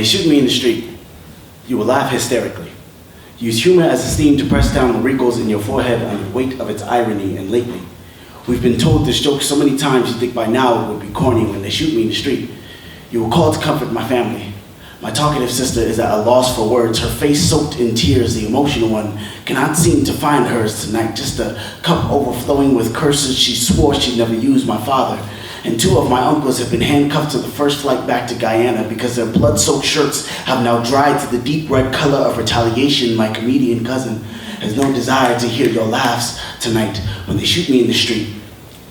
shoot me in the street, you will laugh hysterically. Use humor as a steam to press down the wrinkles in your forehead on the weight of its irony, and lately, we've been told this joke so many times you think by now it would be corny when they shoot me in the street. You will call to comfort my family. My talkative sister is at a loss for words, her face soaked in tears, the emotional one cannot seem to find hers tonight, just a cup overflowing with curses she swore she'd never use. My father and two of my uncles have been handcuffed to the first flight back to Guyana because their blood-soaked shirts have now dried to the deep red color of retaliation. My comedian cousin has no desire to hear your laughs tonight when they shoot me in the street.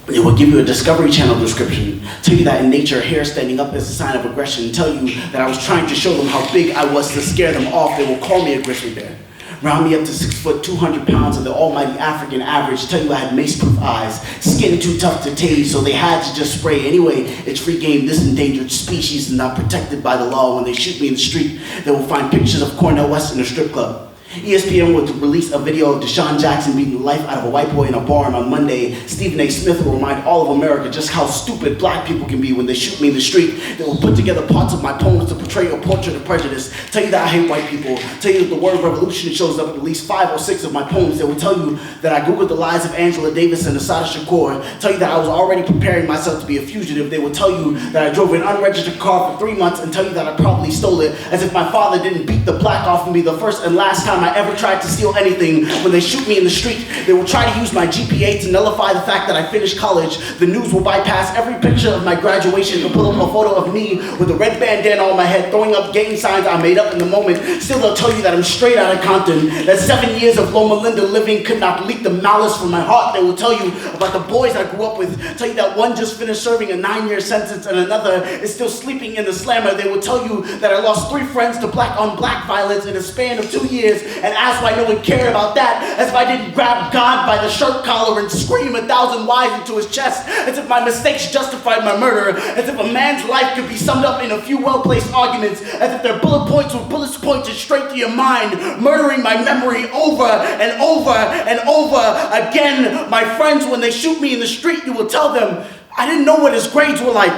They will give you a Discovery Channel description, tell you that in nature, hair standing up is a sign of aggression, tell you that I was trying to show them how big I was to scare them off. They will call me a grizzly bear, round me up to 6 foot, 200 pounds of the almighty African average, tell you I had mace-proof eyes, skin too tough to tase, so they had to just spray. Anyway, it's free game. This endangered species is not protected by the law. When they shoot me in the street, they will find pictures of Cornell West in a strip club. ESPN will release a video of Deshaun Jackson beating the life out of a white boy in a bar, and on Monday, Stephen A. Smith will remind all of America just how stupid black people can be when they shoot me in the street. They will put together parts of my poems to portray a portrait of prejudice, tell you that I hate white people, tell you that the word revolution shows up in at least 5 or 6 of my poems. They will tell you that I Googled the lives of Angela Davis and Assata Shakur, tell you that I was already preparing myself to be a fugitive. They will tell you that I drove an unregistered car for 3 months and tell you that I probably stole it, as if my father didn't beat the plaque off of me the first and last time I ever tried to steal anything. When they shoot me in the street, they will try to use my GPA to nullify the fact that I finished college. The news will bypass every picture of my graduation to pull up a photo of me with a red bandana on my head, throwing up gang signs I made up in the moment. Still, they'll tell you that I'm straight out of Compton, that 7 years of Loma Linda living could not leak the malice from my heart. They will tell you about the boys I grew up with, tell you that one just finished serving a 9-year sentence and another is still sleeping in the slammer. They will tell you that I lost 3 friends to black-on-black violence in a span of 2 years, and ask why no one cared about that, as if I didn't grab God by the shirt collar and scream 1,000 whys into his chest, as if my mistakes justified my murder, as if a man's life could be summed up in a few well-placed arguments, as if their bullet points were bullets pointed straight to your mind, murdering my memory over and over and over again. My friends, when they shoot me in the street, you will tell them I didn't know what his grades were like,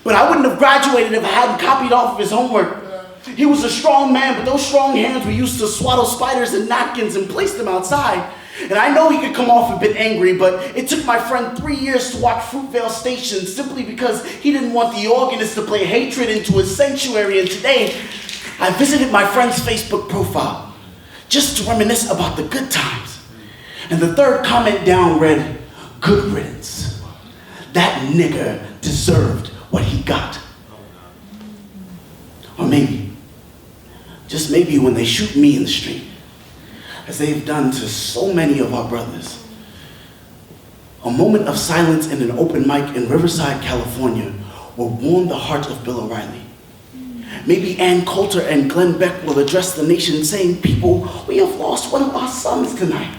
but I wouldn't have graduated if I hadn't copied off of his homework. He was a strong man, but those strong hands were used to swaddle spiders and napkins and place them outside. And I know he could come off a bit angry, but it took my friend 3 years to watch Fruitvale Station simply because he didn't want the organist to play hatred into his sanctuary. And today, I visited my friend's Facebook profile just to reminisce about the good times. And the third comment down read, "Good riddance. That nigger deserved what he got." Or maybe, just maybe, when they shoot me in the street, as they've done to so many of our brothers, a moment of silence in an open mic in Riverside, California, will warm the heart of Bill O'Reilly. Maybe Ann Coulter and Glenn Beck will address the nation saying, "People, we have lost one of our sons tonight.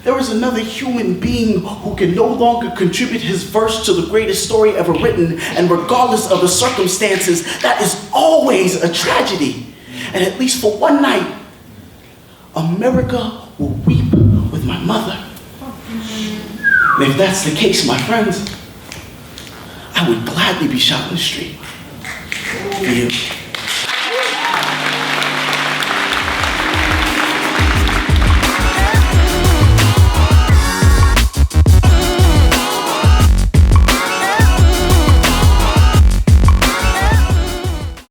There is another human being who can no longer contribute his verse to the greatest story ever written, and regardless of the circumstances, that is always a tragedy. And at least for one night, America will weep with my mother." And if that's the case, my friends, I would gladly be shot in the street for you.